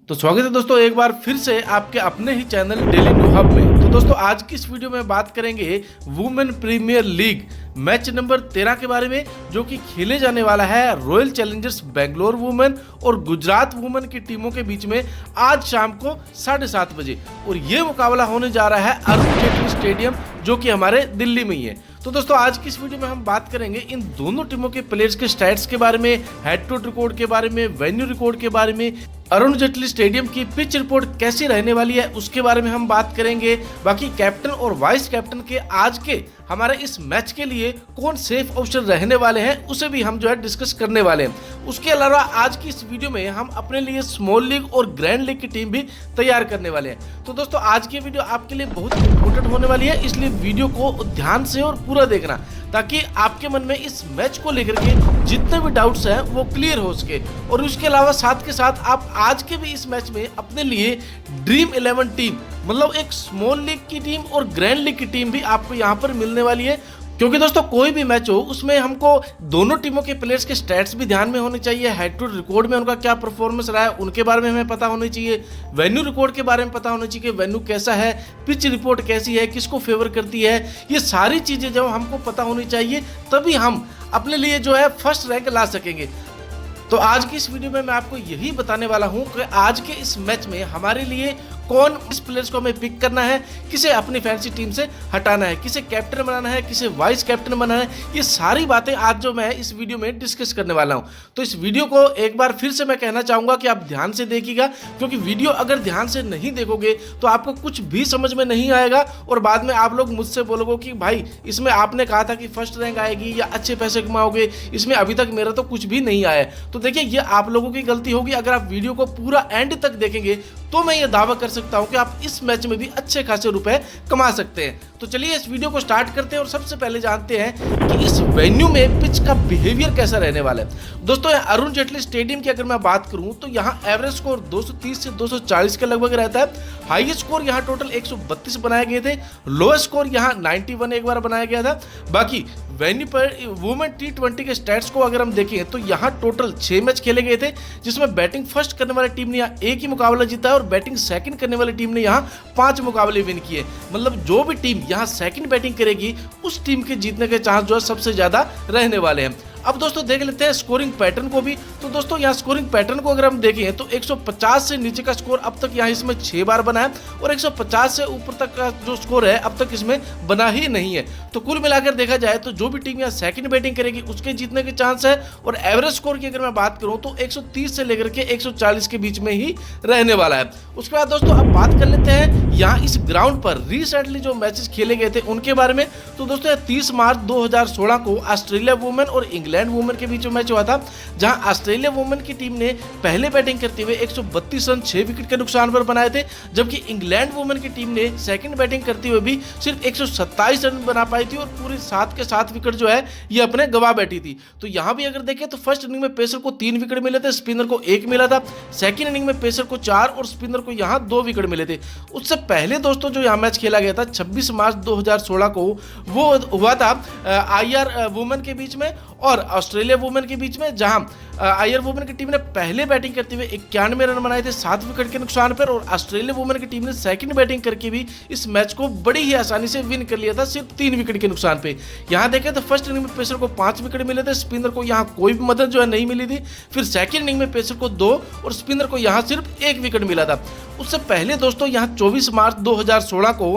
तो स्वागत है दोस्तों एक बार फिर से आपके अपने ही चैनल डेली न्यू हब में। तो दोस्तों आज की इस वीडियो में बात करेंगे women premiere league match number 13 के बारे में, जो कि खेले जाने वाला है रॉयल चैलेंजर्स बेंगलोर वुमेन और गुजरात वुमेन की टीमों के बीच में आज शाम को 7:30 बजे। और ये मुकाबला होने जा रहा है अरुण जेटली स्टेडियम, जो कि हमारे दिल्ली में ही है। तो दोस्तों आज की इस वीडियो में हम बात करेंगे इन दोनों टीमों के प्लेयर्स के स्टैट्स के बारे में, हेड टू हेड रिकॉर्ड के बारे में, वेन्यू रिकॉर्ड के बारे में, अरुण जेटली स्टेडियम की पिच रिपोर्ट कैसी रहने वाली है उसके बारे में हम बात करेंगे। बाकी कैप्टन और वाइस कैप्टन के आज के हमारे इस मैच के लिए कौन सेफ ऑप्शन रहने वाले हैं उसे भी हम डिस्कस करने वाले हैं। उसके अलावा आज की इस वीडियो में हम अपने लिए स्मॉल लीग और ग्रैंड लीग की टीम भी तैयार करने वाले हैं। तो दोस्तों आज की वीडियो आपके लिए बहुत इंपॉर्टेंट होने वाली है, इसलिए वीडियो को ध्यान से और पूरा देखना, ताकि आपके मन में इस मैच को लेकर के जितने भी डाउट्स हैं वो क्लियर हो सके। और उसके अलावा साथ के साथ आप आज के भी इस मैच में अपने लिए ड्रीम 11 टीम, मतलब एक स्मॉल लीग की टीम और ग्रैंड लीग की टीम भी आपको यहाँ पर मिलने वाली है। क्योंकि दोस्तों कोई भी मैच हो उसमें हमको दोनों टीमों के प्लेयर्स के स्टैट्स भी ध्यान में होने चाहिए, हेड टू रिकॉर्ड में उनका क्या परफॉर्मेंस रहा है उनके बारे में हमें पता होनी चाहिए, वेन्यू रिकॉर्ड के बारे में पता होना चाहिए कि वेन्यू कैसा है, पिच रिपोर्ट कैसी है, किसको फेवर करती है, ये सारी चीज़ें जब हमको पता होनी चाहिए तभी हम अपने लिए फर्स्ट रैंक ला सकेंगे। तो आज की इस वीडियो में मैं आपको यही बताने वाला हूं कि आज के इस मैच में हमारे लिए कौन इस प्लेयर्स को हमें पिक करना है, किसे अपनी फैंसी टीम से हटाना है, किसे कैप्टन बनाना है, किसे वाइस कैप्टन बनाना है, ये सारी बातें आज मैं इस वीडियो में डिस्कस करने वाला हूं। तो इस वीडियो को एक बार फिर से मैं कहना चाहूंगा कि आप ध्यान से देखिएगा, क्योंकि वीडियो अगर ध्यान से नहीं देखोगे तो आपको कुछ भी समझ में नहीं आएगा और बाद में आप लोग मुझसे बोलोगे कि भाई इसमें आपने कहा था कि फर्स्ट रैंक आएगी या अच्छे पैसे कमाओगे, इसमें अभी तक मेरा तो कुछ भी नहीं आया। तो देखिए ये आप लोगों की गलती होगी। अगर आप वीडियो को पूरा एंड तक देखेंगे तो मैं ये दावा कर सकता हूं कि आप इस मैच में भी अच्छे खासे रुपए कमा सकते हैं। तो चलिए इस वीडियो को स्टार्ट करते हैं और सबसे पहले जानते हैं कि इस वेन्यू में पिच का बिहेवियर कैसा रहने वाला है। दोस्तों अरुण जेटली स्टेडियम की अगर मैं बात करूं तो यहाँ एवरेज स्कोर 230 से 240 के लगभग रहता है। हाईएस्ट स्कोर यहाँ टोटल 132 बनाए गए थे, लोएस्ट स्कोर यहाँ 91 एक बार बनाया गया था। बाकी वेन्यू पर वुमेन T20 के स्टैट्स को अगर हम देखें तो यहाँ टोटल 6 मैच खेले गए थे, जिसमें बैटिंग फर्स्ट करने वाली टीम ने यहाँ एक ही मुकाबला जीता है और बैटिंग सेकंड करने वाली टीम ने यहाँ 5 मुकाबले विन किए। मतलब जो भी टीम यहाँ सेकंड बैटिंग करेगी उस टीम के जीतने के चांस सबसे ज्यादा रहने वाले हैं। अब दोस्तों देख लेते हैं स्कोरिंग पैटर्न को भी। तो दोस्तों यहाँ स्कोरिंग पैटर्न को अगर हम देखें तो 150 से नीचे का स्कोर अब तक यहाँ इसमें 6 बार बना है और 150 से ऊपर तक का जो स्कोर है अब तक इसमें बना ही नहीं है। तो कुल मिलाकर देखा जाए तो जो भी टीम यहाँ सेकंड बैटिंग करेगी उसके जीतने के चांस है। और एवरेज स्कोर की अगर मैं बात करूँ तो 130 से लेकर के 140 के बीच में ही रहने वाला है। उसके बाद दोस्तों अब बात कर लेते हैं यहाँ इस ग्राउंड पर रिसेंटली जो मैचेस खेले गए थे उनके बारे में। तो दोस्तों 30 मार्च 2016 को ऑस्ट्रेलिया वुमेन और इंग्लैंड वुमेन के बीच में मैच हुआ था, जहां ऑस्ट्रेलिया वुमेन की टीम ने पहले बैटिंग करते हुए 132 रन 6 विकेट के नुकसान पर बनाए थे, जबकि इंग्लैंड वुमेन की टीम ने सेकंड बैटिंग करते हुए भी सिर्फ 127 रन बना पाई थी और पूरे 7 के 7 विकेट ये अपने गवा बैठी थी। तो यहां भी अगर देखें तो फर्स्ट इनिंग में पेसर को 3 विकेट मिले थे, स्पिनर को 1 मिला था। सेकंड इनिंग में पेसर को 4 और स्पिनर को यहां 2 विकेट मिले थे। उससे पहले दोस्तों जो यहां मैच खेला गया था 26 मार्च 2016 को, वो हुआ था आईआर वुमेन के बीच में और ऑस्ट्रेलिया वुमेन के बीच में, जहां आईआर वुमेन की टीम ने पहले बैटिंग करते हुए 91 रन बनाए थे 7 विकेट के नुकसान पर, और ऑस्ट्रेलिया वुमेन की टीम ने सेकंड बैटिंग करके भी इस मैच को बड़ी ही आसानी से विन कर लिया था सिर्फ 3 विकेट के नुकसान पे। यहां देखें तो फर्स्ट इनिंग में पेसर को 5 विकेट मिले थे, स्पिनर को यहां कोई भी मदद नहीं मिली थी। फिर सेकंड इनिंग में पेसर को 2 और स्पिनर को यहां सिर्फ 1 विकेट मिला था। उससे पहले दोस्तों यहां 24 मार्च 2016 को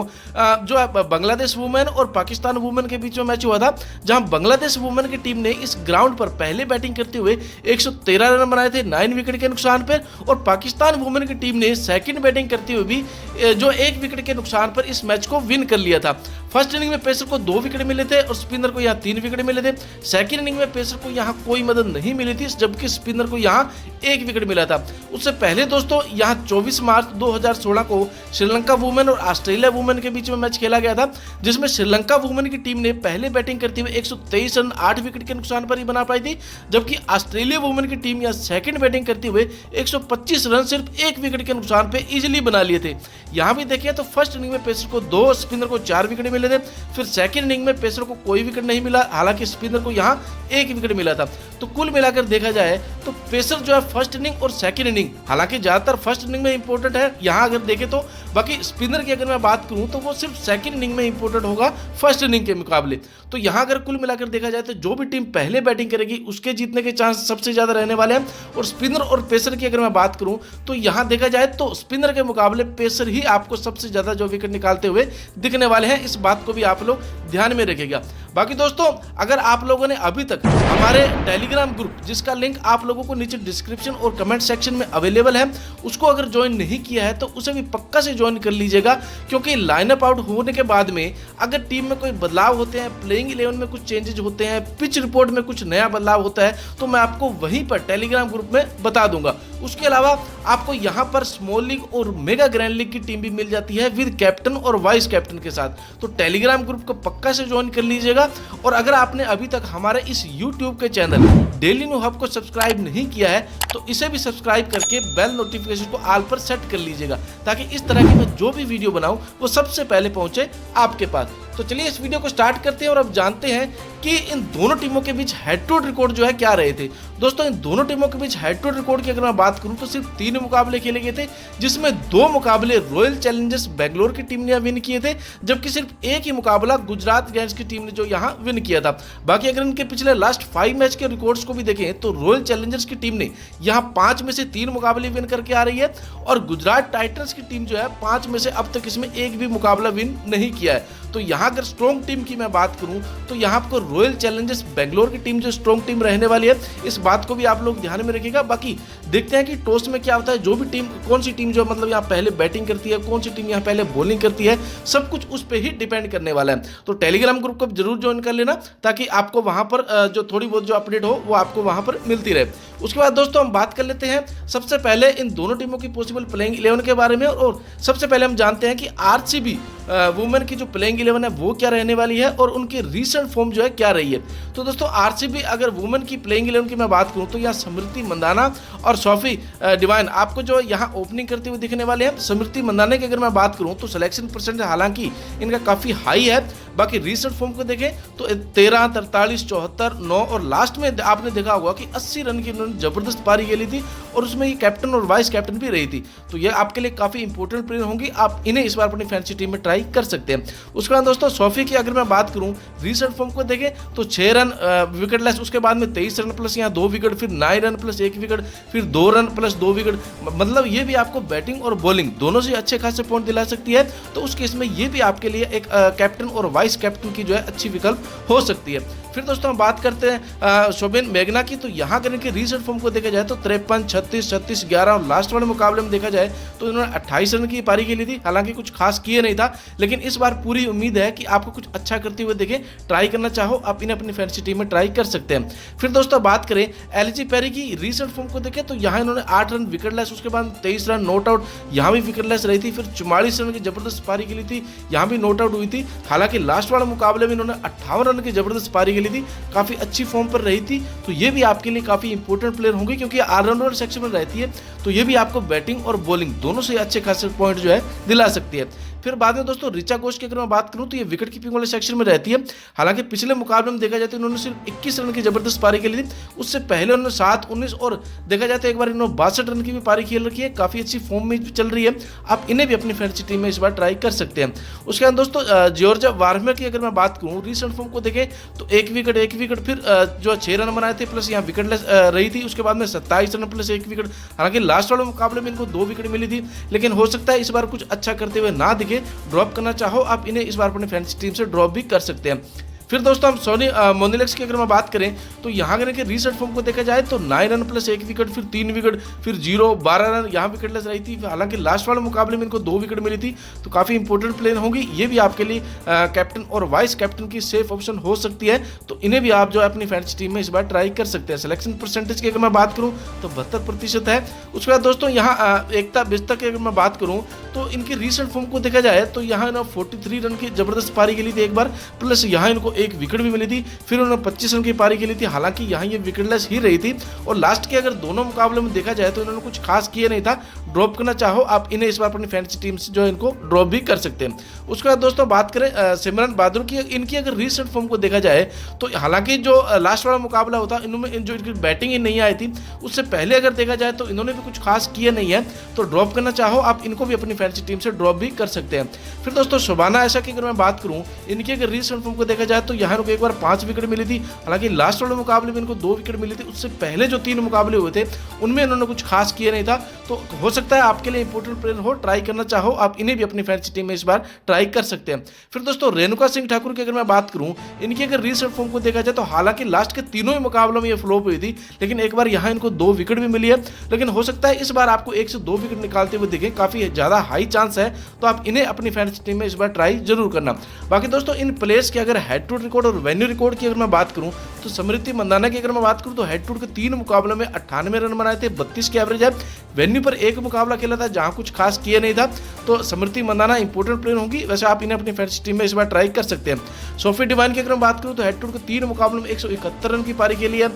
जो बांग्लादेश वुमेन और पाकिस्तान वुमेन के बीच में मैच हुआ था, जहां बांग्लादेश वुमेन की टीम ने इस ग्राउंड पर पहले बैटिंग करते हुए 113 रन बनाए थे 9 विकेट के नुकसान पर, और पाकिस्तान वुमेन की टीम ने सेकंड बैटिंग करते हुए भी जो 1 विकेट के नुकसान पर इस मैच को विन कर लिया था। फर्स्ट इनिंग में पेसर को 2 विकेट मिले थे और स्पिनर को यहाँ 3 विकेट मिले थे। सेकंड इनिंग में पेसर को यहाँ कोई मदद नहीं मिली थी, जबकि स्पिनर को यहाँ 1 विकेट मिला था। उससे पहले दोस्तों यहाँ 24 मार्च मार्च 2016 को श्रीलंका वुमेन और ऑस्ट्रेलिया वुमेन के बीच में मैच खेला गया था, जिसमें श्रीलंका वुमेन की टीम ने पहले बैटिंग करते हुए 123 रन 8 विकेट के नुकसान पर ही बना पाई थी, जबकि ऑस्ट्रेलिया वुमेन की टीम यहां सेकंड बैटिंग करते हुए 125 रन सिर्फ 1 विकेट के नुकसान पे इजीली बना लिए थे। यहां भी देखिए तो फर्स्ट इनिंग में पेसर को 2, स्पिनर को 4 विकेट मिले थे। फिर सेकंड इनिंग में पेसर को कोई विकेट नहीं मिला, हालांकि स्पिनर को यहां 1 विकेट मिला था। तो कुल मिलाकर देखा जाए तो पेसर जो है फर्स्ट इनिंग और सेकंड इनिंग, हालांकि ज्यादातर फर्स्ट इनिंग में इंपॉर्टेंट है यहां अगर देखें तो, बाकी स्पिनर की अगर मैं बात करूं तो वो सिर्फ सेकंड इनिंग में इंपॉर्टेंट होगा फर्स्ट इनिंग के मुकाबले। तो यहां अगर कुल मिलाकर देखा जाए तो जो भी टीम पहले बैटिंग करेगी उसके जीतने के चांस सबसे ज्यादा रहने वाले हैं। और स्पिनर और पेसर की अगर मैं बात करूं तो यहां देखा जाए तो स्पिनर के मुकाबले पेसर ही आपको सबसे ज्यादा जो विकेट निकालते हुए दिखने वाले हैं, इस बात को भी आप लोग ध्यान में रखिएगा। बाकी दोस्तों, अगर आप लोगों ने अभी तक हमारे टेलीग्राम ग्रुप, जिसका लिंक आप लोगों को नीचे डिस्क्रिप्शन और कमेंट सेक्शन में अवेलेबल है, उसको अगर ज्वाइन नहीं किया है तो उसे भी पक्का से ज्वाइन कर लीजिएगा, क्योंकि लाइनअप आउट होने के बाद में अगर टीम में कोई बदलाव होते हैं, प्लेइंग 11 में कुछ चेंजेस होते हैं, पिच रिपोर्ट में कुछ नया बदलाव होता है, तो मैं आपको वहीं पर टेलीग्राम ग्रुप में बता दूंगा। उसके अलावा आपको यहां पर स्मॉल लीग और मेगा ग्रैंड लीग की टीम भी मिल जाती है विद कैप्टन और वाइस कैप्टन के साथ। तो टेलीग्राम ग्रुप को पक्का से ज्वाइन कर लीजिएगा। और अगर आपने अभी तक हमारे इस यूट्यूब के चैनल डेली न्यू हब को सब्सक्राइब नहीं किया है तो इसे भी सब्सक्राइब करके बेल नोटिफिकेशन को ऑल पर सेट कर लीजिएगा, ताकि इस तरह की मैं जो भी वीडियो बनाऊं वो सबसे पहले पहुंचे आपके पास। तो चलिए इस वीडियो को स्टार्ट करते हैं और अब जानते हैं कि इन दोनों टीमों के बीच हेड टू हेड रिकॉर्ड जो है क्या रहे थे। दोस्तों, इन दोनों टीमों के बीच हेड टू हेड रिकॉर्ड की अगर मैं बात करूं तो सिर्फ 3 मुकाबले खेले गए थे, जिसमें 2 मुकाबले रॉयल चैलेंजर्स बेंगलोर की टीम ने विन किए थे, जबकि सिर्फ एक ही मुकाबला गुजरात गैंग्स की टीम ने जो यहां विन किया था। बाकी अगर इनके पिछले लास्ट 5 मैच के रिकॉर्ड्स को भी देखें तो रॉयल चैलेंजर्स की टीम ने यहां 5 में से 3 मुकाबले विन करके आ रही है, और गुजरात टाइटंस की टीम जो है 5 में से अब तक इसमें एक भी मुकाबला विन नहीं किया है। तो यहां अगर स्ट्रॉन्ग टीम की मैं बात करूं तो यहां आपको रॉयल चैलेंजर्स बेंगलोर की टीम जो स्ट्रॉन्ग टीम रहने वाली है, इस बात को भी आप लोग ध्यान में रखिएगा। बाकी देखते हैं कि टॉस में क्या होता है, जो भी टीम, कौन सी टीम जो मतलब यहाँ पहले बैटिंग करती है, कौन सी टीम यहाँ पहले बॉलिंग करती है, सब कुछ उस पर ही डिपेंड करने वाला है। तो टेलीग्राम ग्रुप को जरूर ज्वाइन कर लेना, ताकि आपको वहां पर जो थोड़ी बहुत जो अपडेट हो वो आपको वहां पर मिलती रहे। उसके बाद दोस्तों हम बात कर लेते हैं सबसे पहले इन दोनों टीमों की पॉसिबल प्लेइंग 11 के बारे में। और सबसे पहले हम जानते हैं कि आरसीबी वुमेन की जो प्लेइंग 11 है वो क्या रहने वाली है और उनकी रीसेंट फॉर्म जो है क्या रही है। तो दोस्तों, आरसीबी अगर वुमेन की प्लेइंग 11 की मैं बात करूं तो यहाँ स्मृति मंदाना और सोफी डिवाइन आपको जो यहाँ ओपनिंग करते हुए दिखने वाले हैं। स्मृति मंदाना की अगर मैं बात करूं तो सिलेक्शन परसेंट हालांकि इनका काफी हाई है, बाकी रीसेंट फॉर्म को देखें तो 13, 43, 74, 9 और लास्ट में आपने देखा होगा कि 80 रन की उन्होंने जबरदस्त पारी खेली थी, और उसमें ये कैप्टन और वाइस कैप्टन भी रही थी। तो ये आपके लिए काफी इंपॉर्टेंट प्लेयर होंगी, आप इन्हें इस बार अपनी फैंसी टीम में ट्राई कर सकते हैं। उसके बाद दोस्तों, सोफी की अगर मैं बात करूं रीसेंट फॉर्म को देखें तो 6 रन विकेट लेस, उसके बाद में 23 रन प्लस यहाँ 2 विकेट, फिर 9 रन प्लस 1 विकेट, फिर 2 रन प्लस 2 विकेट। मतलब ये भी आपको बैटिंग और बॉलिंग दोनों से अच्छे खासे पॉइंट दिला सकती है। तो उस केस में ये भी आपके लिए एक कैप्टन और वाइस कैप्टन की जो है अच्छी विकल्प हो सकती है। फिर दोस्तों हम बात करते हैं शोभन मेघना की। तो यहाँ अगर इनके रीसेंट फॉर्म को देखा जाए तो 53, 36, 36, 11 और लास्ट वाले मुकाबले में देखा जाए तो इन्होंने 28 रन की पारी खेली थी, हालांकि कुछ खास किए नहीं था, लेकिन इस बार पूरी उम्मीद है कि आपको कुछ अच्छा करते हुए देखें। ट्राई करना चाहो आप इन्हें अपनी फैंसी टीम में ट्राई कर सकते हैं। फिर दोस्तों बात करें एलजी पेरी की रीसेंट फॉर्म को देखें तो यहाँ इन्होंने 8 रन विकेट लेस, उसके बाद 23 रन नॉट आउट, यहाँ भी विकेट लेस रही थी, फिर 44 रन की जबरदस्त पारी खेली थी, यहाँ भी नॉट आउट हुई थी। हालांकि लास्ट वाले मुकाबले में इन्होंने 58 रन की जबरदस्त पारी खेली थी, काफी अच्छी फॉर्म पर रही थी। तो ये भी आपके लिए काफी इंपॉर्टेंट प्लेयर होंगे, क्योंकि ऑलराउंडर सेक्शन में रहती है, तो ये भी आपको बैटिंग और बॉलिंग दोनों से अच्छे खासे पॉइंट जो है दिला सकती है। फिर बाद में दोस्तों ऋचा घोष की अगर मैं बात करूं तो ये विकेट कीपिंग वाले सेक्शन में रहती है। हालांकि पिछले मुकाबले में देखा जाए तो इन्होंने सिर्फ 21 रन की जबरदस्त पारी खेली थी, उससे पहले उन्होंने 7, 19 और देखा जाए तो एक बार इन्होंने 62 रन की भी पारी खेल रखी है, काफी अच्छी फॉर्म में चल रही है। आप इन्हें भी अपनी फैंसी टीम में इस बार ट्राई कर सकते हैं। उसके बाद दोस्तों जॉर्जिया वार्नर की अगर मैं बात करूं रीसेंट फॉर्म को देखें तो 1 विकेट, फिर जो 6 रन बनाए थे प्लस यहाँ विकेट लेस रही थी, उसके बाद में 27 रन प्लस 1 विकेट। हालांकि लास्ट वाले मुकाबले में इनको 2 विकेट मिली थी, लेकिन हो सकता है इस बार कुछ अच्छा करते हुए ना दिखे, ड्रॉप करना चाहो आप इन्हें इस बार अपनी फैंसी टीम से ड्रॉप भी कर सकते हैं। फिर दोस्तों हम सोनी मोनिलिक्स की अगर मैं बात करें तो यहाँ के रीसेट फॉर्म को देखा जाए तो 9 रन प्लस 1 विकेट, फिर 3 विकेट, फिर 0, 12 रन यहाँ विकेटलेस रही थी। हालांकि लास्ट वाले मुकाबले में इनको 2 विकेट मिली थी, तो काफ़ी इंपॉर्टेंट प्लेयर होगी। ये भी आपके लिए कैप्टन और वाइस कैप्टन की सेफ ऑप्शन हो सकती है, तो इन्हें भी आप जो है अपनी फैंटेसी टीम में इस बार ट्राई कर सकते हैं। सिलेक्शन परसेंटेज की अगर मैं बात करूँ तो 72% है। उसके बाद दोस्तों यहाँ एकता बिस्तर की अगर मैं बात करूँ तो इनकी रीसेंट फॉर्म को देखा जाए तो यहाँ ना 43 रन की जबरदस्त पारी खेली थी एक बार, प्लस यहाँ इनको 1 विकेट भी मिली थी। फिर उन्होंने 25 रन की पारी खेली थी, हालांकि यहाँ ये विकेटलेस ही रही थी। और लास्ट के अगर दोनों मुकाबले में देखा जाए तो इन्होंने कुछ खास किया नहीं था। ड्रॉप करना चाहो आप इन्हें इस बार अपनी फैंटेसी टीम से जो है इनको ड्रॉप भी कर सकते हैं। उसके बाद दोस्तों बात करें सिमरन बहादुर की, इनकी अगर रीसेंट फॉर्म को देखा जाए तो हालांकि जो लास्ट वाला मुकाबला होता इनमें जो इनकी बैटिंग ही नहीं आई थी, उससे पहले अगर देखा जाए तो इन्होंने भी कुछ खास किया नहीं है। तो ड्रॉप करना चाहो आप इनको भी अपनी फैंटेसी टीम से ड्रॉप भी कर सकते हैं। फिर दोस्तों शोभाना आयशा की अगर मैं बात करूं, इनकी अगर रीसेंट फॉर्म को देखा जाए तो यहाँ इनको एक बार 5 विकेट मिली थी। हालांकि लास्ट वाले मुकाबले में इनको 2 विकेट मिली थी, उससे पहले जो 3 मुकाबले हुए थे उनमें इन्होंने कुछ खास किया नहीं था। तो हो सकता है आपके लिए इंपॉर्टेंट प्लेयर हो, ट्राई करना चाहो आप इन्हें भी अपनी फैंटेसी टीम में इस बार ट्राई कर सकते हैं। फिर दोस्तों रेणुका सिंह ठाकुर की अगर मैं बात करूं, इनकी अगर रीसेंट फॉर्म को देखा जाए तो हालांकि लास्ट के तीनों ही मुकाबलों में ये फ्लॉप हुई थी, लेकिन एक बार यहाँ इनको 2 विकेट भी मिली है। लेकिन हो सकता है इस बार आपको 1 से 2 विकेट निकालते हुए दिखे, काफी ज्यादा हाई चांस है, तो आप इन्हें अपनी फैंटेसी टीम में इस बार ट्राई जरूर करना। बाकी दोस्तों इन प्लेयर्स के अगर हेड टू रिकॉर्ड और वेन्यू रिकॉर्ड की अगर मैं बात करूं तो स्मृति मंदाना की अगर मैं बात करूं तो हेड टू के 3 मुकाबलों में 98 रन बनाए थे, 32 की एवरेज है। वेन्यू पर 1 मुकाबला खेला था जहां कुछ खास किया नहीं था। तो स्मृति मंदाना इंपॉर्टेंट प्लेयर होंगी, वैसे आप इन्हें अपनी फैंटेसी टीम में इस बार ट्राई कर सकते हैं। सोफी डिवाइन की अगर मैं बात करूं तो हेड टू के 3 मुकाबलों में 171 रन की पारी खेली है।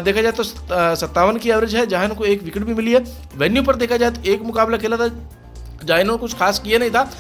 देखा जाए तो 57 की एवरेज है, जहां इनको 1 विकेट भी मिली है। वेन्यू पर देखा जाए तो 1 मुकाबला खेला था जहां इन्होंने कुछ खास किया नहीं था।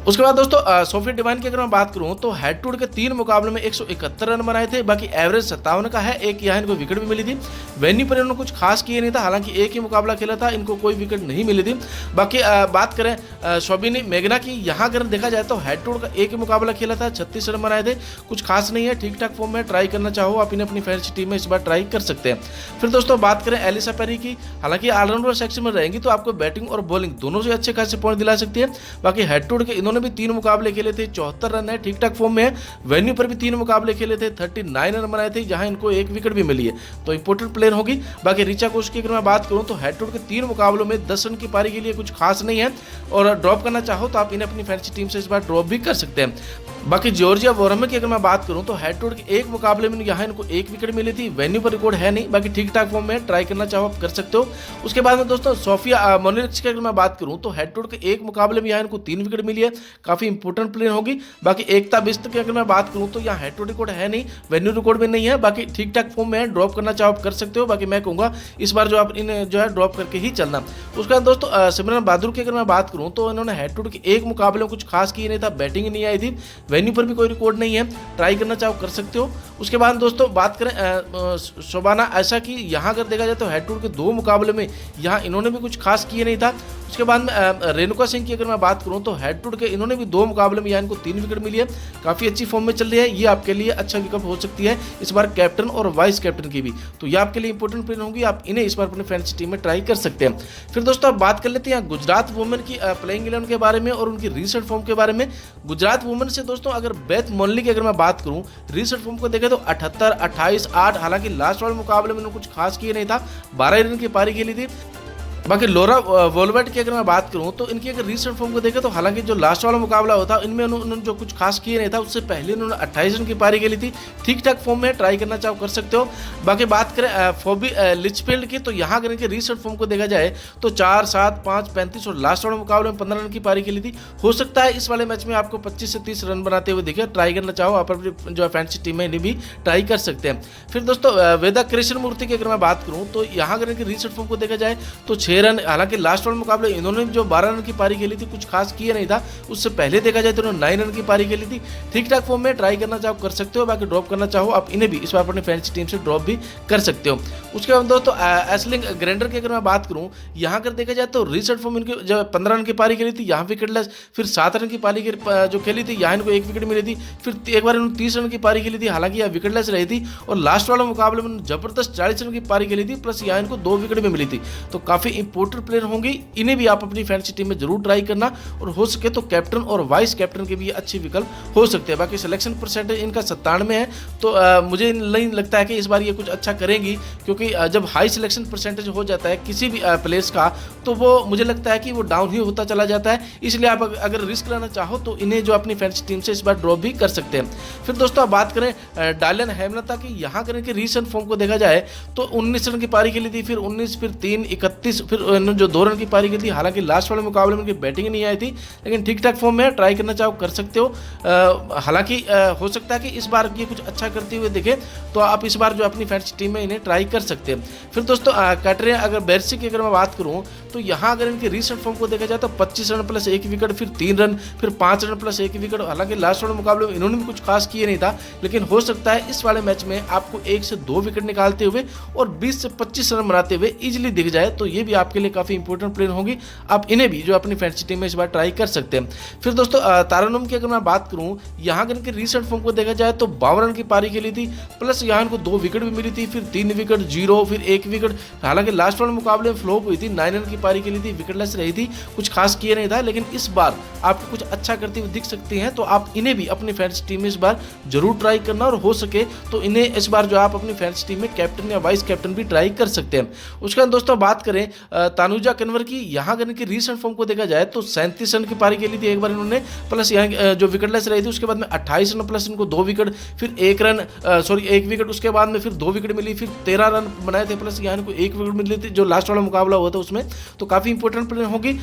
उसके बाद दोस्तों सोफी डिवाइन की अगर मैं बात करूं तो हेड टू के 3 मुकाबले में 171 रन बनाए थे, बाकी एवरेज 57 का है। एक यहाँ इनको विकेट भी मिली थी। वेन्यू पर इन्होंने कुछ खास किया नहीं था, हालांकि एक ही मुकाबला खेला था, इनको कोई विकेट नहीं मिली थी। बाकी बात करें शोभिनी मेघना की, यहाँ अगर देखा जाए तो हेड टू का 1 ही मुकाबला खेला था, 36 रन बनाए थे, कुछ खास नहीं है, ठीक ठाक फॉर्म में। ट्राई करना चाहो आप इन्हें अपनी फैंटेसी टीम में इस बार ट्राई कर सकते हैं। फिर दोस्तों बात करें एलिसा पेरी की, हालांकि ऑलराउंडर सेक्शन में रहेंगी तो आपको बैटिंग और बॉलिंग दोनों से अच्छे खासे पॉइंट दिला सकती है। बाकी हेड टू के इन्होंने भी 3 मुकाबले खेले थे, 74 रन है, ठीक ठाक फॉर्म में है। वेन्यू पर भी 3 मुकाबले खेले थे, 39 रन बनाए थे, जहां इनको 1 विकेट भी मिली है, तो इंपॉर्टेंट प्लेयर होगी। बाकी ऋचा कोश की अगर मैं बात करूं तो हेड टू के 3 मुकाबलों में 10 रन की पारी के लिए कुछ खास नहीं है, और ड्रॉप करना चाहो तो आप इन्हें अपनी फैंटेसी टीम से इस बार ड्रॉप भी कर सकते हैं। बाकी जॉर्जिया वोरम की अगर मैं बात करूं तो हेड टू के 1 मुकाबले में यहाँ इनको 1 विकेट मिली थी। वेन्यू पर रिकॉर्ड है नहीं, बाकी ठीक ठाक फॉर्म में, ट्राई करना चाहो आप कर सकते हो। उसके बाद में दोस्तों सोफिया मोनिलिक्स की अगर मैं बात करूं तो हेड टू के 1 मुकाबले में यहाँ इनको 3 विकेट मिली है, काफी इंपॉर्टेंट प्लेयर होगी। बाकी एकता बिस्त की अगर मैं बात करूं तो यहाँ हेड टू रिकॉर्ड है नहीं, वेन्यू रिकॉर्ड भी नहीं है, बाकी ठीक ठाक फॉर्म में है। ड्रॉप करना चाहो आप कर सकते हो, बाकी मैं कहूँगा इस बार जो आप इन्हें जो है ड्रॉप करके ही चलना। उसके बाद दोस्तों सिमरन बहादुर की अगर मैं बात करूं तो इन्होंने हेड टू के 1 मुकाबले में कुछ खास किया नहीं था, बैटिंग नहीं आई थी, वेन्यू पर भी कोई रिकॉर्ड नहीं है, ट्राई करना चाहो कर सकते हो। उसके बाद दोस्तों बात करें शोभाना आयशा की, यहाँ अगर देखा जाए तो हेड टू के 2 मुकाबले में यहाँ इन्होंने भी कुछ खास किए नहीं था। उसके बाद में रेणुका सिंह की अगर मैं बात करूं तो हेड टू के इन्होंने भी 2 मुकाबले में यहाँ इनको 3 विकेट मिली है, काफी अच्छी फॉर्म में चल रही है। ये आपके लिए अच्छा विकल्प हो सकती है इस बार कैप्टन और वाइस कैप्टन की भी, तो ये आपके लिए इंपॉर्टेंट प्लेयर होंगी, आप इन्हें इस बार अपनी फैंटेसी टीम में ट्राई कर सकते हैं। फिर दोस्तों आप बात कर लेते हैं गुजरात वुमेन की प्लेइंग 11 के बारे में और उनकी रीसेंट फॉर्म के बारे में। गुजरात वुमेन से दोस्तों अगर बेथ मोनली की अगर मैं बात करूं, रीसेंट फॉर्म को देखें तो 78, 28, 8, हालांकि लास्ट वाले मुकाबले में कुछ खास किए नहीं था, 12 रन की पारी खेली थी। बाकी लोरा वोलवेट की अगर मैं बात करूं तो इनकी अगर रीसेंट फॉर्म को देखें तो हालांकि जो लास्ट वाला मुकाबला होता इनमें उन्होंने जो कुछ खास किए नहीं था, उससे पहले उन्होंने 28 रन की पारी खेली थी, ठीक ठाक फॉर्म में, ट्राई करना चाहो कर सकते हो। बाकी बात करें फोबी लिचफील्ड की, तो यहाँ अगर इनके रीसेंट फॉर्म को देखा जाए तो 4, 7, 5, 35 और लास्ट वाले मुकाबले में 15 रन की पारी खेली थी। हो सकता है इस वाले मैच में आपको 25 से 30 रन बनाते हुए दिखे, ट्राई करना चाहो आप अपनी जो फैंटेसी टीम में इन्हें भी ट्राई कर सकते हैं। फिर दोस्तों वेदा कृष्णमूर्ति की अगर मैं बात करूँ तो यहाँ अगर इनकी रीसेंट फॉर्म को देखा जाए तो 6 रन, हालांकि लास्ट वाले मुकाबले इन्होंने जो 12 रन की पारी खेली थी कुछ खास किया नहीं था, उससे पहले देखा जाए तो इन्होंने 9 रन की पारी खेली थी, ठीक ठाक फॉर्म में, ट्राई करना चाहो कर सकते हो। बाकी ड्रॉप करना चाहो आप इन्हें भी इस बार अपनी फैंटेसी टीम से ड्रॉप भी कर सकते हो। उसके बाद दोस्तों एस्लिंग ग्रैंडर की अगर मैं बात करूं, यहाँ अगर देखा जाए तो रीसेंट फॉर्म इनकी जब 15 रन की पारी खेली थी यहाँ विकेटलेस, फिर 7 रन की पारी जो खेली थी यहाँ इनको 1 विकेट मिली थी, फिर एक बार इन्होंने 30 रन की पारी खेली थी, हालांकि यह विकेटलेस रही थी, और लास्ट वाला मुकाबले में जबरदस्त 40 रन की पारी खेली थी, प्लस यहाँ इनको 2 विकेट भी मिली थी, तो काफी इंपॉर्टेंट प्लेयर होंगे, इन्हें भी आप अपनी फैंटेसी टीम में जरूर ट्राई करना, और हो सके तो कैप्टन और वाइस कैप्टन के भी अच्छे विकल्प हो सकते हैं। बाकी सिलेक्शन परसेंटेज इनका 97 है, तो मुझे नहीं लगता है कि इस बार ये कुछ अच्छा करेंगी, क्योंकि जब हाई सिलेक्शन परसेंटेज हो जाता है किसी भी प्लेयर्स का, तो वो मुझे लगता है कि वो डाउन ही होता चला जाता है। इसलिए आप अगर रिस्क लेना चाहो तो इन्हें जो अपनी फैंटेसी टीम से इस बार ड्रॉप भी कर सकते हैं। फिर दोस्तों आप बात करें डायलन हेमलता की, यहाँ करें कि रीसेंट फॉर्म को देखा जाए तो 19 रन की पारी खेली थी, फिर 19, फिर 3, 31, फिर जो 2 रन की पारी खेली थी। हालांकि लास्ट वाले मुकाबले में उनकी बैटिंग नहीं आई थी, लेकिन ठीक ठाक फॉर्म में ट्राई करना चाहो कर सकते हो। हालांकि हो सकता है कि इस बार ये कुछ अच्छा करते हुए दिखे, तो आप इस बार जो अपनी फैंटेसी टीम में इन्हें ट्राई कर सकते हैं। फिर दोस्तों कैटरिना अगर बेर्सी की अगर मैं बात करूं तो यहाँ अगर इनके रीसेंट फॉर्म को देखा जाए तो 25 रन प्लस 1 विकेट, फिर 3 रन, फिर 5 रन प्लस 1 विकेट। हालांकि लास्ट वाले मुकाबले में इन्होंने भी कुछ खास किए नहीं था, लेकिन हो सकता है इस वाले मैच में आपको 1 से 2 विकेट निकालते हुए और 20 से 25 रन बनाते हुए इजीली दिख जाए, तो ये भी आपके लिए काफी इंपॉर्टेंट प्लेयर होंगी। आप इन्हें भी जो अपनी फैंटेसी टीम में इस बार ट्राई कर सकते हैं। फिर दोस्तों तारानुम की अगर मैं बात करूं, यहाँ अगर इनके रीसेंट फॉर्म को देखा जाए तो 52 रन की पारी खेली थी, प्लस यहाँ इनको 2 विकेट भी मिली थी, फिर 3 विकेट, 0, फिर 1 विकेट। हालांकि लास्ट वाले मुकाबले में फ्लॉप हुई थी, 9 रन की पारी खेली थी, विकेटलेस रही थी, कुछ खास किए नहीं था, लेकिन इस बार आपको कुछ अच्छा करते हुए दिख सकते हैं, तो आप इन्हें भी अपनी फैंटेसी टीम में इस बार जरूर ट्राई करना, और हो सके तो इन्हें इस बार जो आप अपनी फैंटेसी टीम में कैप्टन या वाइस कैप्टन भी ट्राई कर सकते हैं। उसके बाद दोस्तों बात करें तनुजा कन्वर की, यहाँ अगर इनकी रीसेंट फॉर्म को देखा जाए तो 37 रन की पारी खेली थी एक बार इन्होंने, प्लस यहाँ जो विकेटलेस रही थी, उसके बाद में 28 रन प्लस इनको 2 विकेट, फिर 1 विकेट, उसके बाद में फिर 2 विकेट मिली, फिर 13 रन बनाए थे, प्लस यहाँ इनको 1 विकेट मिली थी जो लास्ट वाला मुकाबला हुआ था उसमें। तो काफी इंपॉर्टेंट प्लेयर होगी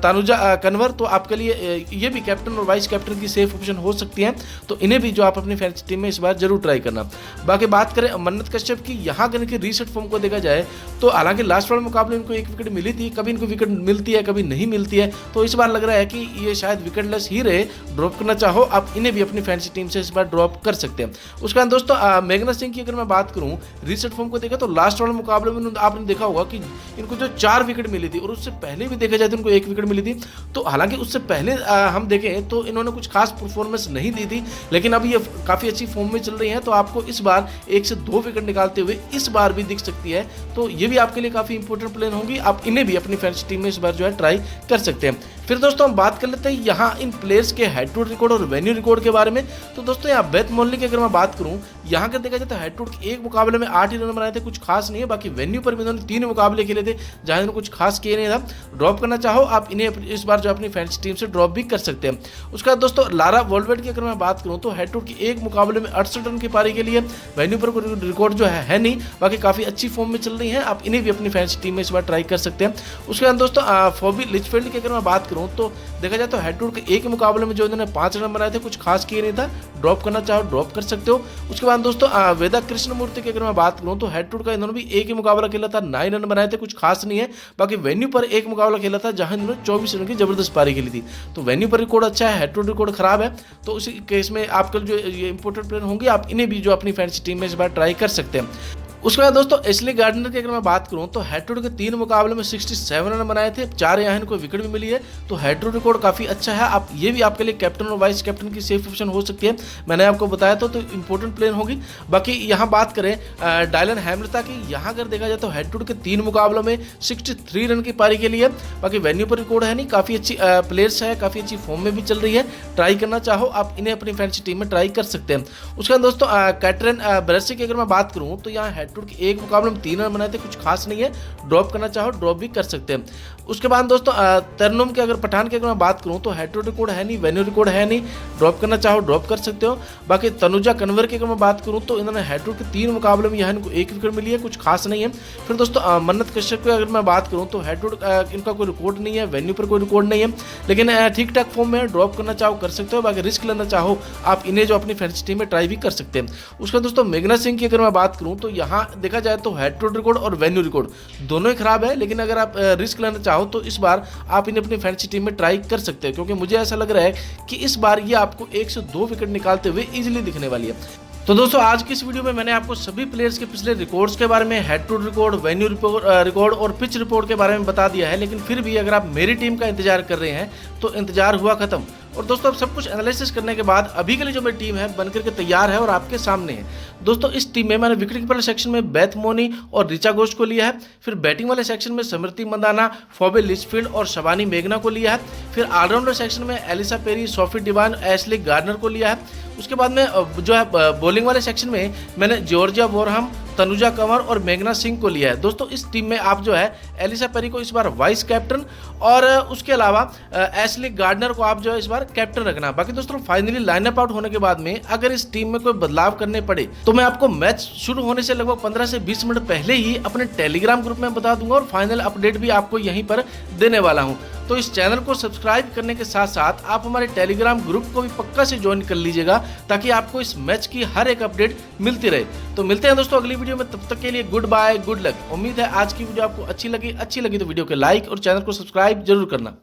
तनुजा कन्वर, तो आपके लिए ये भी कैप्टन और वाइस कैप्टन की सेफ ऑप्शन हो सकती है, तो इन्हें भी जो आप अपनी फैंटेसी टीम में इस बार जरूर ट्राई करना। बाकी बात करें मन्नत कश्यप की, यहाँ अगर इनकी रीसेंट फॉर्म को देखा जाए तो हालांकि लास्ट वाले मुकाबले इनको 1 विकेट मिली थी, कभी इनको विकेट मिलती है कभी नहीं मिलती है, तो इस बार लग रहा है कि ये शायद विकेटलेस ही रहे। ड्रॉप करना चाहो आप इन्हें भी अपनी फैंटेसी टीम से इस बार ड्रॉप कर सकते हैं। उसके बाद दोस्तों मेघना सिंह की अगर मैं बात करूं, रीसेंट फॉर्म को देखा तो लास्ट वाले मुकाबले में आपने देखा होगा कि इनको जो 4 विकेट मिली थी, और उससे पहले भी देखा जाए तो इनको 1 विकेट मिली थी। तो हालांकि उससे पहले हम देखें तो इन्होंने कुछ खास परफॉर्मेंस नहीं दी थी, लेकिन अब ये काफी अच्छी फॉर्म में चल रही है, तो आपको इस बार 1 से 2 विकेट निकालते हुए इस बार भी दिख सकती है, तो ये भी आपके लिए काफी इंपॉर्टेंट प्लेयर होंगी। आप इन्हें भी अपनी फैंटेसी टीम में इस बार जो है ट्राई कर सकते हैं। फिर दोस्तों हम बात कर लेते हैं यहाँ इन प्लेयर्स के हेड टू रिकॉर्ड और वेन्यू रिकॉर्ड के बारे में। तो दोस्तों यहाँ बेथ मोनली की अगर मैं बात करूँ, यहाँ का देखा जाए तो हेड टू के एक मुकाबले में 8 ही रन बनाए थे, कुछ खास नहीं है। बाकी वेन्यू पर भी इन्होंने 3 मुकाबले खेले थे जहाँ इन्होंने कुछ खास किए नहीं था। ड्रॉप करना चाहो आप इन्हें इस बार जो अपनी फैंटेसी टीम से ड्रॉप भी कर सकते हैं। उसके बाद दोस्तों लारा वोल्वेट की अगर मैं बात करूँ तो हेड टू की एक मुकाबले में 68 रन की पारी के लिए वेन्यू पर कोई रिकॉर्ड जो है नहीं, बाकी काफी अच्छी फॉर्म में चल रही है, आप इन्हें भी अपनी फैंटेसी टीम में इस बार ट्राई कर सकते हैं। उसके बाद दोस्तों फॉबी लिचफील्ड की अगर मैं बात करूँ तो देखा जाए तो हेड टू के एक मुकाबले में जो इन्होंने 5 रन बनाए थे, कुछ खास किए नहीं था। ड्रॉप करना चाहो ड्रॉप कर सकते हो। उसके बाद दोस्तों वेदा कृष्णमूर्ति की अगर मैं बात करूं तो हेड टू का इन्होंने भी एक ही मुकाबला खेला था, 9 रन बनाए थे, कुछ खास नहीं है। बाकी वेन्यू पर एक मुकाबला खेला था जहां इन्होंने 24 रन की जबरदस्त पारी खेली थी। तो वेन्यू पर रिकॉर्ड अच्छा है, हेड टू रिकॉर्ड खराब है, तो उसी केस में आपके जो ये इंपॉर्टेंट प्लेयर होंगे आप इन्हें भी जो अपनी फैंटेसी टीम में इस बार ट्राई कर सकते हैं। उसके बाद दोस्तों एशली गार्डनर की अगर मैं बात करूं तो हेड टू के 3 मुकाबले में 67 रन बनाए थे, 4 यहाँ इनको विकेट भी मिली है, तो हेड टू रिकॉर्ड काफी अच्छा है। आप ये भी आपके लिए कैप्टन और वाइस कैप्टन की सेफ ऑप्शन हो सकती है, मैंने आपको बताया तो इंपॉर्टेंट प्लेयर होगी। बाकी यहाँ बात करें डायलन हेमलता की, यहाँ अगर देखा जाए तो हेड टू के 3 मुकाबलों में 63 रन की पारी के लिए, बाकी वेन्यू पर रिकॉर्ड है नहीं, काफी अच्छी प्लेयर्स है, काफी अच्छी फॉर्म में भी चल रही है। ट्राई करना चाहो आप इन्हें अपनी फैंटेसी टीम में ट्राई कर सकते हैं। उसके बाद दोस्तों कैटरिना बेर्सी की अगर मैं बात करूँ तो यहाँ हेड टू के एक मुकाबले 3 रन बनाए थे, कुछ खास नहीं है। ड्रॉप करना चाहो ड्रॉप भी कर सकते हैं। उसके बाद दोस्तों तरनुम के अगर पठान की अगर मैं बात करूं तो हेड टू रिकॉर्ड है नहीं, वेन्यू रिकॉर्ड है नहीं, ड्रॉप करना चाहो ड्रॉप कर सकते हो। बाकी तनुजा कन्वर की अगर मैं बात करूं तो इन्होंने हेड टू के 3 मुकाबले में यहाँ इनको 1 विकेट मिली है, कुछ खास नहीं है। फिर दोस्तों मन्नत कश्यप की अगर मैं बात करूं तो हेड टू इनका कोई रिकॉर्ड नहीं है, वेन्यू पर कोई रिकॉर्ड नहीं है, लेकिन ठीक ठाक फॉर्म में ड्रॉप करना चाहो कर सकते हो। बाकी रिस्क लेना चाहो आप इन्हें जो अपनी फैंटेसी टीम में ट्राई भी कर सकते हैं। उसके दोस्तों मेघना सिंह की अगर मैं बात करूं तो यहाँ देखा जाए तो हेड टू रिकॉर्ड और वेन्यू रिकॉर्ड दोनों ही खराब है, लेकिन अगर आप रिस्क लेना चाहो तो इस बार आप इन्हें अपनी फैंटेसी टीम में ट्राई कर सकते हैं, क्योंकि मुझे ऐसा लग रहा है कि इस बार ये आपको 1 से 2 विकेट निकालते हुए इजीली दिखने वाली है। तो दोस्तों आज की इस वीडियो में मैंने आपको सभी प्लेयर्स के पिछले रिकॉर्ड्स के बारे में, head to record, venue record और पिच रिपोर्ट के बारे में बता दिया है। लेकिन फिर भी अगर आप मेरी टीम का इंतजार कर रहे हैं तो इंतजार हुआ खत्म। और दोस्तों अब सब कुछ एनालिसिस करने के बाद अभी के लिए जो मेरी टीम है बनकर के तैयार है और आपके सामने है। दोस्तों इस टीम में मैंने विकेट कीपर सेक्शन में बेथ मोनी और रिचा घोष को लिया है। फिर बैटिंग वाले सेक्शन में स्मृति मंदाना, फॉबे लिचफील्ड और शबानी मेघना को लिया है। फिर ऑलराउंडर सेक्शन में Ellyse Perry, Sophie Devine, Ashleigh Gardner को लिया है। उसके बाद में जो है बॉलिंग वाले सेक्शन में मैंने जॉर्जिया वोरहम, तनुजा कंवर और मेघना सिंह को लिया है। दोस्तों इस टीम में आप जो है एलिसा पेरी को इस बार वाइस कैप्टन और उसके अलावा एशली गार्डनर को आप जो है इस बार कैप्टन रखना। बाकी दोस्तों फाइनली लाइनअप आउट होने के बाद में अगर इस टीम में कोई बदलाव करने पड़े तो मैं आपको मैच शुरू होने से लगभग 15 से 20 मिनट पहले ही अपने टेलीग्राम ग्रुप में बता दूंगा और फाइनल अपडेट भी आपको यहीं पर देने वाला हूं। तो इस चैनल को सब्सक्राइब करने के साथ साथ आप हमारे टेलीग्राम ग्रुप को भी पक्का से ज्वाइन कर लीजिएगा ताकि आपको इस मैच की हर एक अपडेट मिलती रहे। तो मिलते हैं दोस्तों अगली वीडियो में, तब तक के लिए गुड बाय, गुड लक। उम्मीद है आज की वीडियो आपको अच्छी लगी तो वीडियो को लाइक और चैनल को सब्सक्राइब जरूर करना।